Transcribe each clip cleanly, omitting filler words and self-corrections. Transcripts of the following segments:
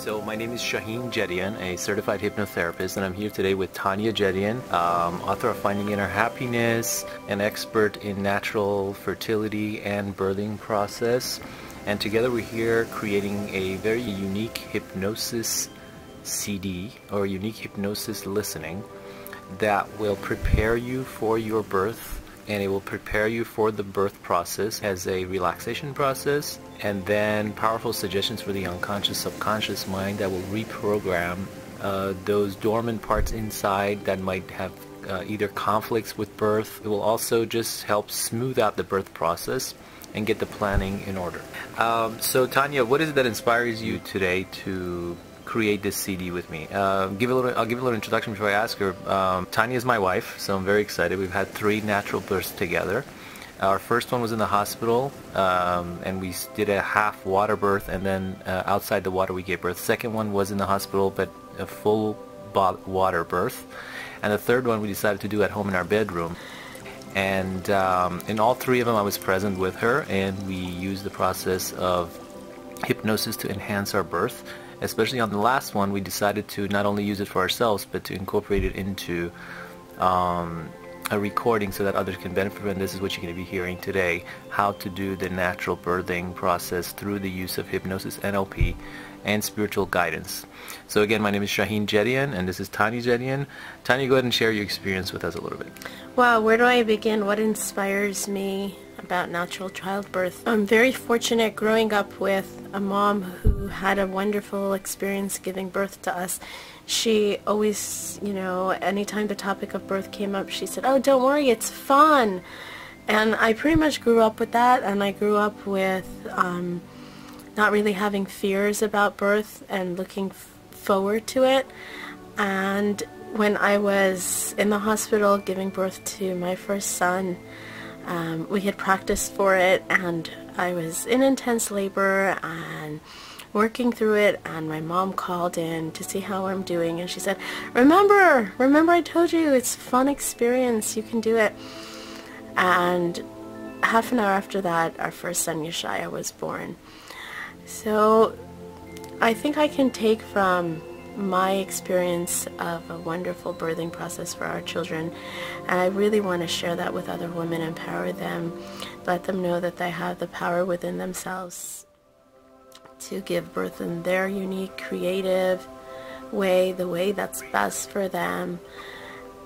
So my name is Shahin Jedian, a certified hypnotherapist, and I'm here today with Tania Jedian, author of Finding Inner Happiness, an expert in natural fertility and birthing process. And together we're here creating a very unique hypnosis CD, or unique hypnosis listening, that will prepare you for your birth, and it will prepare you for the birth process as a relaxation process, and then powerful suggestions for the unconscious, subconscious mind that will reprogram those dormant parts inside that might have either conflicts with birth. It will also just help smooth out the birth process and get the planning in order. So Tania, what is it that inspires you today to create this CD with me? I'll give a little introduction before I ask her. Tania is my wife, so I'm very excited. We've had 3 natural births together. Our first one was in the hospital, and we did a half water birth, and then outside the water we gave birth. Second one was in the hospital, but a full water birth. And the third one we decided to do at home in our bedroom. And in all 3 of them I was present with her, and we used the process of hypnosis to enhance our birth. Especially on the last one, we decided to not only use it for ourselves, but to incorporate it into a recording so that others can benefit from it. This is what you're going to be hearing today, how to do the natural birthing process through the use of hypnosis, NLP, and spiritual guidance. So again, my name is Shahin Jedian, and this is Tania Jedian. Tania, go ahead and share your experience with us a little bit. Wow, where do I begin? What inspires me about natural childbirth? I'm very fortunate growing up with a mom who had a wonderful experience giving birth to us. She always, anytime the topic of birth came up, she said, "Oh, don't worry, it's fun." And I pretty much grew up with that, and I grew up with not really having fears about birth and looking forward to it. And when I was in the hospital giving birth to my first son, we had practiced for it, and I was in intense labor and working through it, and my mom called in to see how I'm doing, and she said, remember I told you, it's a fun experience, you can do it." And half an hour after that, our first son, Yeshaya, was born. So I think I can take from my experience of a wonderful birthing process for our children, and I really want to share that with other women, empower them, let them know that they have the power within themselves to give birth in their unique, creative way, the way that's best for them.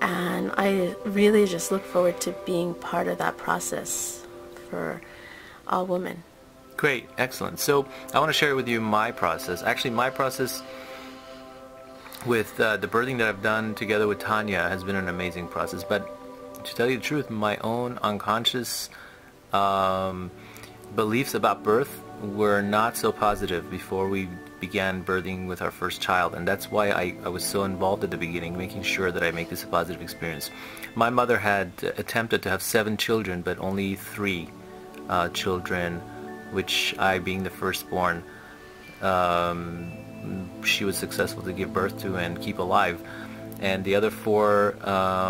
And I really just look forward to being part of that process for all women. Great, excellent. So I want to share with you my process. Actually, my process with the birthing that I've done together with Tania has been an amazing process. But to tell you the truth, my own unconscious beliefs about birth were not so positive before we began birthing with our first child, and that's why I was so involved at the beginning, making sure that I make this a positive experience. My mother had attempted to have 7 children, but only 3 children, which I, being the firstborn, she was successful to give birth to and keep alive. And the other 4,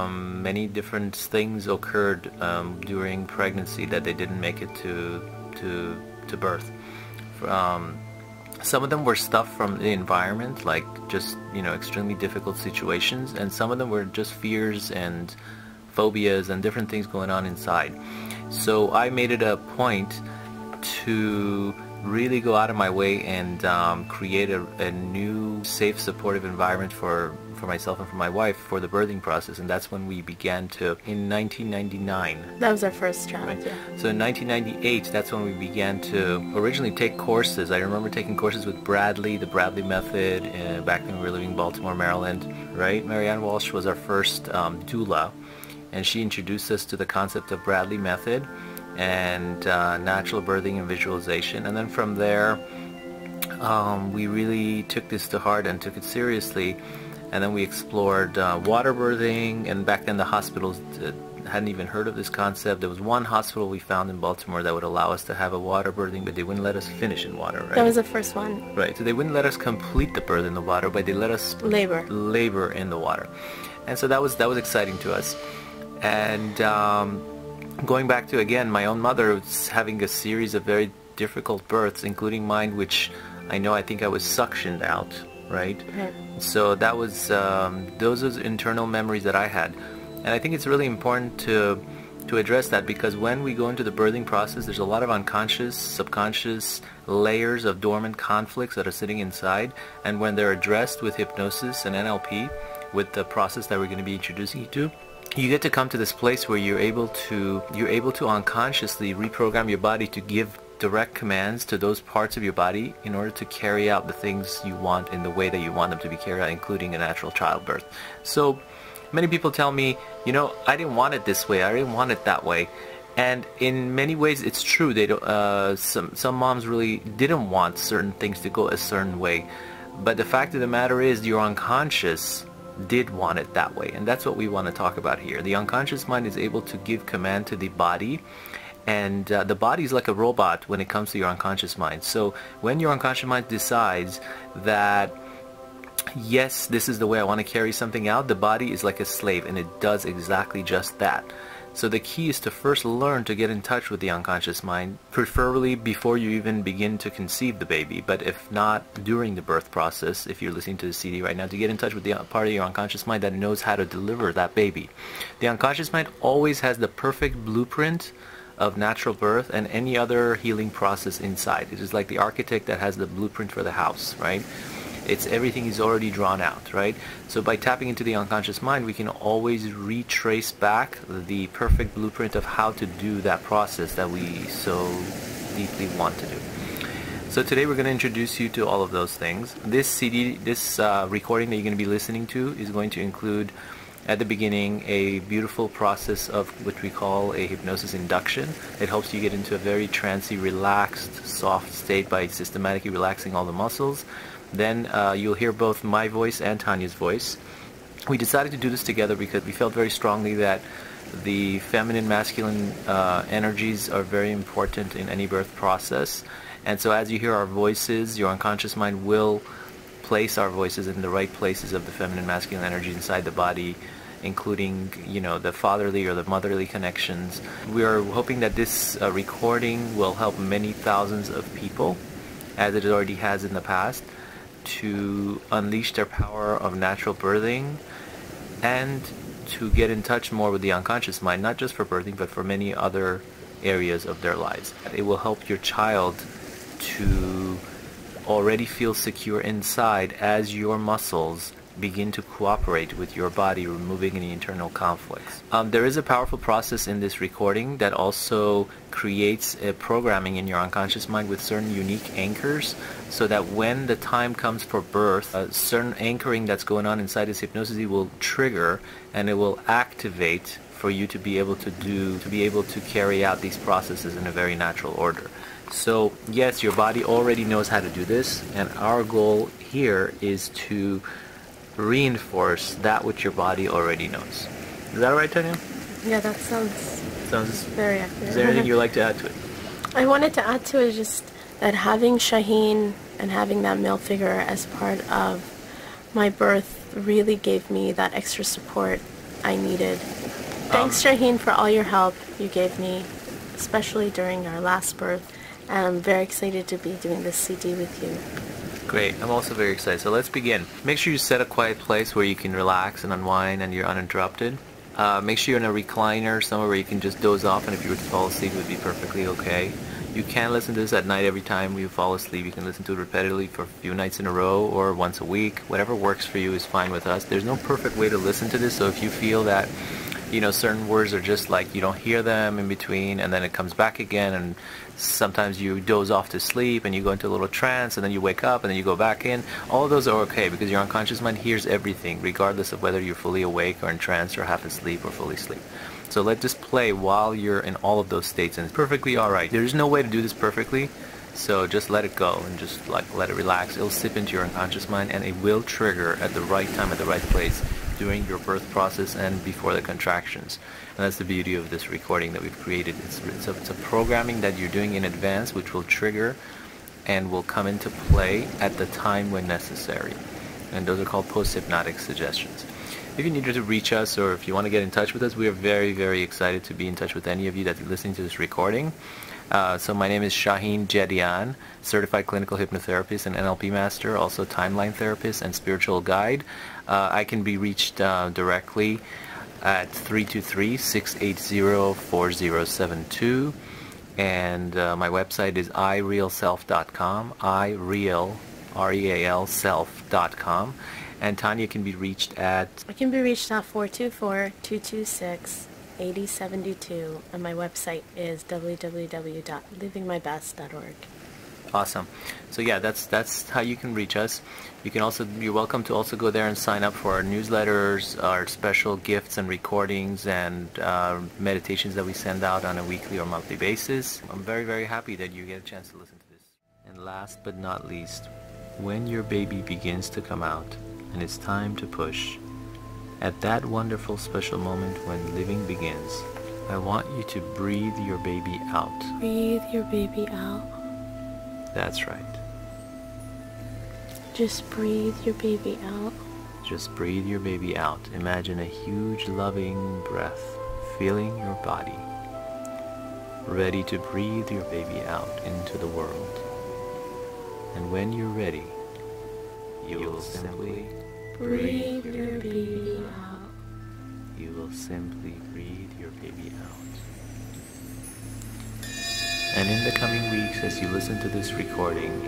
many different things occurred during pregnancy that they didn't make it to birth. Some of them were stuff from the environment, like just extremely difficult situations, and some of them were just fears and phobias and different things going on inside. So I made it a point to really go out of my way and create a new, safe, supportive environment for myself and for my wife for the birthing process, and that's when we began to, in 1999. That was our first child, right? Yeah. So in 1998, that's when we began to originally take courses. I remember taking courses with Bradley, the Bradley method, back when we were living in Baltimore, Maryland, right? Marianne Walsh was our first doula, and she introduced us to the concept of Bradley method and natural birthing and visualization. And then from there, we really took this to heart and took it seriously. And then we explored water birthing, and back then the hospitals hadn't even heard of this concept. There was one hospital we found in Baltimore that would allow us to have a water birthing, but they wouldn't let us finish in water, right? That was the first one. Right, so they wouldn't let us complete the birth in the water, but they let us labor in the water. And so that was exciting to us. And going back to, again, my own mother was having a series of very difficult births, including mine, which I think I was suctioned out, right? Right. So that was those are internal memories that I had, and I think it's really important to address that, because when we go into the birthing process, there's a lot of unconscious, subconscious layers of dormant conflicts that are sitting inside, and when they're addressed with hypnosis and NLP, with the process that we're going to be introducing you to, you get to come to this place where you're able to unconsciously reprogram your body to give direct commands to those parts of your body in order to carry out the things you want in the way that you want them to be carried out, including a natural childbirth. So many people tell me, I didn't want it this way, I didn't want it that way. And in many ways it's true. They don't, some moms really didn't want certain things to go a certain way. But the fact of the matter is your unconscious did want it that way. And that's what we want to talk about here. The unconscious mind is able to give command to the body. And the body is like a robot when it comes to your unconscious mind. So when your unconscious mind decides that, yes, this is the way I want to carry something out, the body is like a slave, and it does exactly just that. So the key is to first learn to get in touch with the unconscious mind, preferably before you even begin to conceive the baby, but if not, during the birth process, if you're listening to the CD right now, to get in touch with the part of your unconscious mind that knows how to deliver that baby. The unconscious mind always has the perfect blueprint of natural birth and any other healing process inside. It is like the architect that has the blueprint for the house, right? Everything is already drawn out, right? So by tapping into the unconscious mind, we can always retrace back the perfect blueprint of how to do that process that we so deeply want to do. So today we're going to introduce you to all of those things. This CD, this recording that you're going to be listening to is going to include, at the beginning, a beautiful process of what we call a hypnosis induction. It helps you get into a very trancy, relaxed, soft state by systematically relaxing all the muscles. Then you'll hear both my voice and Tania's voice. We decided to do this together because we felt very strongly that the feminine, masculine energies are very important in any birth process. And so as you hear our voices, your unconscious mind will place our voices in the right places of the feminine, masculine energy inside the body, including, the fatherly or the motherly connections. We are hoping that this recording will help many thousands of people, as it already has in the past, to unleash their power of natural birthing and to get in touch more with the unconscious mind, not just for birthing, but for many other areas of their lives. It will help your child to already feel secure inside as your muscles begin to cooperate with your body, removing any internal conflicts. There is a powerful process in this recording that also creates a programming in your unconscious mind with certain unique anchors, so that when the time comes for birth, a certain anchoring that's going on inside this hypnosis will trigger, and it will activate for you to be able to carry out these processes in a very natural order. So yes, your body already knows how to do this, and our goal here is to reinforce that which your body already knows. Is that right, Tania? Yeah, that sounds very accurate. Is there anything you'd like to add to it? I wanted to add to it just that having Shahin and having that male figure as part of my birth really gave me that extra support I needed. Thanks, Shahin, for all your help you gave me, especially during our last birth. And I'm very excited to be doing this CD with you. Great. I'm also very excited. So let's begin. Make sure you set a quiet place where you can relax and unwind and you're uninterrupted. Make sure you're in a recliner, somewhere where you can just doze off, and if you were to fall asleep, it would be perfectly okay. You can listen to this at night. Every time you fall asleep, you can listen to it repetitively for a few nights in a row or once a week. Whatever works for you is fine with us. There's no perfect way to listen to this, so if you feel that certain words are just like you don't hear them in between, and then it comes back again, and sometimes you doze off to sleep and you go into a little trance, and then you wake up and then you go back in. All of those are okay, because your unconscious mind hears everything, regardless of whether you're fully awake or in trance or half asleep or fully asleep. So let this play while you're in all of those states, and it's perfectly alright. There's no way to do this perfectly, so just let it go and just let it relax. It'll sip into your unconscious mind, and it will trigger at the right time, at the right place, during your birth process and before the contractions. And that's the beauty of this recording that we've created. It's a programming that you're doing in advance, which will trigger and will come into play at the time when necessary. And those are called post-hypnotic suggestions. If you need to reach us, or if you want to get in touch with us, we are very, very excited to be in touch with any of you that's listening to this recording. So my name is Shahin Jedian, certified clinical hypnotherapist and NLP master, also timeline therapist and spiritual guide. I can be reached directly at 323-680-4072, and my website is irealself.com, ireal self.com, and Tania can be reached at... I can be reached at 424-226-8072, and my website is www.livingmybest.org. Awesome. So yeah, that's how you can reach us. You're welcome to also go there and sign up for our newsletters, our special gifts and recordings, and meditations that we send out on a weekly or monthly basis. I'm very, very happy that you get a chance to listen to this. And last but not least, when your baby begins to come out and it's time to push, at that wonderful special moment when living begins, I want you to breathe your baby out. Breathe your baby out. That's right. Just breathe your baby out. Just breathe your baby out. Imagine a huge loving breath filling your body, ready to breathe your baby out into the world. And when you're ready, you will simply breathe your baby out. You will simply breathe your baby out. And in the coming weeks, as you listen to this recording,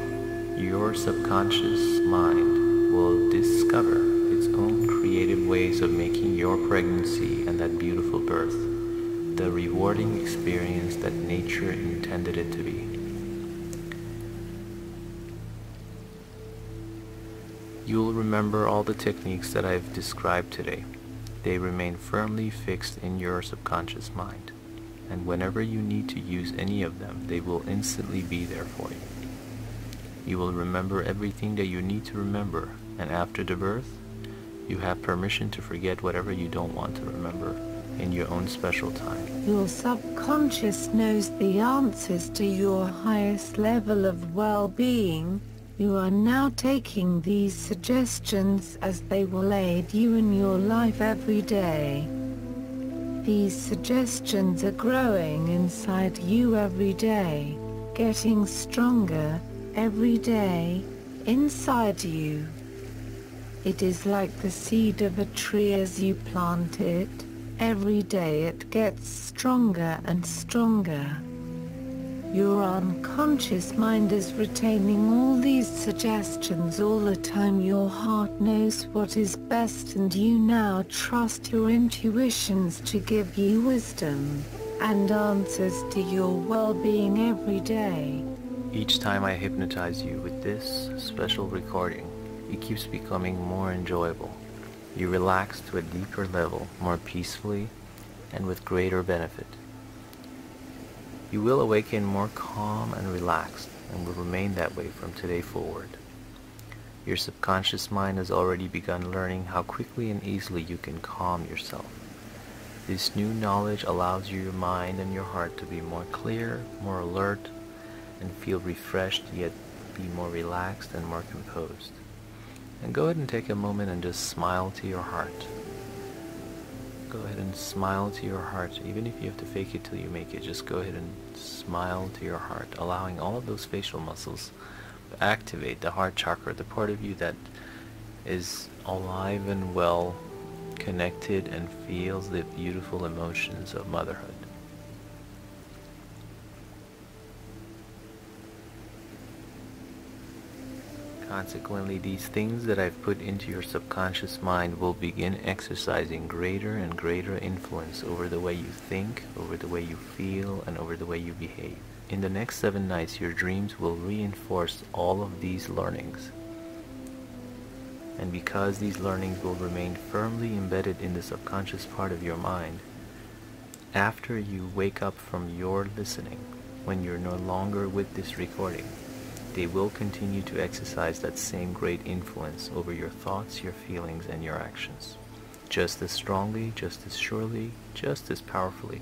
your subconscious mind will discover its own creative ways of making your pregnancy and that beautiful birth the rewarding experience that nature intended it to be. You'll remember all the techniques that I've described today. They remain firmly fixed in your subconscious mind, and whenever you need to use any of them, they will instantly be there for you. You will remember everything that you need to remember, and after the birth, you have permission to forget whatever you don't want to remember in your own special time. Your subconscious knows the answers to your highest level of well-being. You are now taking these suggestions as they will aid you in your life every day. These suggestions are growing inside you every day, getting stronger every day inside you. It is like the seed of a tree. As you plant it, every day it gets stronger and stronger. Your unconscious mind is retaining all these suggestions all the time. Your heart knows what is best, and you now trust your intuitions to give you wisdom and answers to your well-being every day. Each time I hypnotize you with this special recording, it keeps becoming more enjoyable. You relax to a deeper level, more peacefully, and with greater benefit. You will awaken more calm and relaxed, and will remain that way from today forward. Your subconscious mind has already begun learning how quickly and easily you can calm yourself. This new knowledge allows your mind and your heart to be more clear, more alert, and feel refreshed, yet be more relaxed and more composed. And go ahead and take a moment and just smile to your heart. Go ahead and smile to your heart. Even if you have to fake it till you make it, just go ahead and smile to your heart, allowing all of those facial muscles to activate the heart chakra, the part of you that is alive and well connected and feels the beautiful emotions of motherhood. Consequently, these things that I've put into your subconscious mind will begin exercising greater and greater influence over the way you think, over the way you feel, and over the way you behave. In the next 7 nights, your dreams will reinforce all of these learnings. And because these learnings will remain firmly embedded in the subconscious part of your mind, after you wake up from your listening, when you're no longer with this recording, they will continue to exercise that same great influence over your thoughts, your feelings, and your actions. Just as strongly, just as surely, just as powerfully.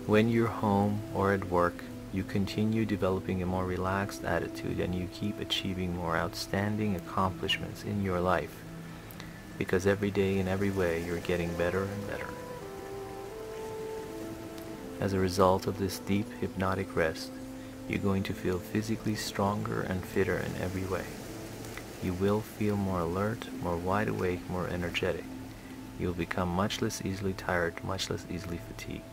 When you're home or at work, you continue developing a more relaxed attitude, and you keep achieving more outstanding accomplishments in your life, because every day in every way you're getting better and better. As a result of this deep hypnotic rest, you're going to feel physically stronger and fitter in every way. You will feel more alert, more wide awake, more energetic. You will become much less easily tired, much less easily fatigued,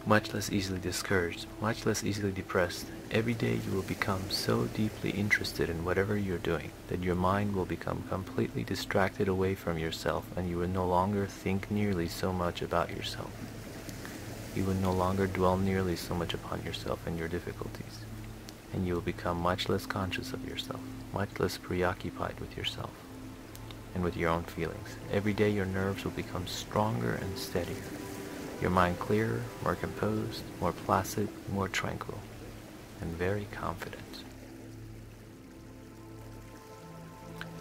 much less easily discouraged, much less easily depressed. Every day you will become so deeply interested in whatever you're doing that your mind will become completely distracted away from yourself, and you will no longer think nearly so much about yourself. You will no longer dwell nearly so much upon yourself and your difficulties, and you will become much less conscious of yourself, much less preoccupied with yourself and with your own feelings. Every day your nerves will become stronger and steadier, your mind clearer, more composed, more placid, more tranquil, and very confident.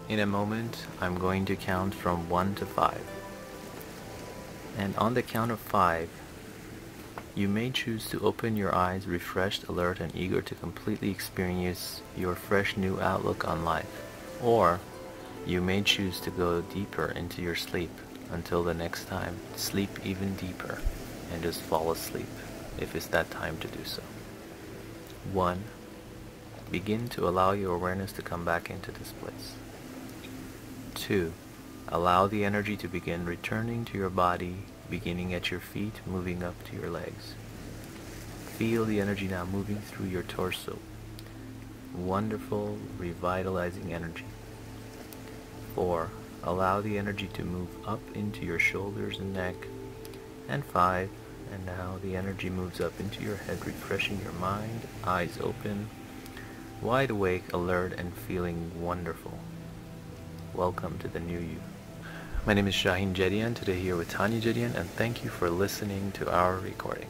In a moment, I'm going to count from 1 to 5. And on the count of 5, you may choose to open your eyes refreshed, alert, and eager to completely experience your fresh new outlook on life. Or you may choose to go deeper into your sleep until the next time. Sleep even deeper and just fall asleep if it's that time to do so. 1. Begin to allow your awareness to come back into this place. 2. Allow the energy to begin returning to your body, beginning at your feet, moving up to your legs. Feel the energy now moving through your torso. Wonderful, revitalizing energy. 4. Allow the energy to move up into your shoulders and neck. And 5. And now the energy moves up into your head, refreshing your mind, eyes open, wide awake, alert, and feeling wonderful. Welcome to the new you. My name is Shahin Jedian, today here with Tania Jedian, and thank you for listening to our recording.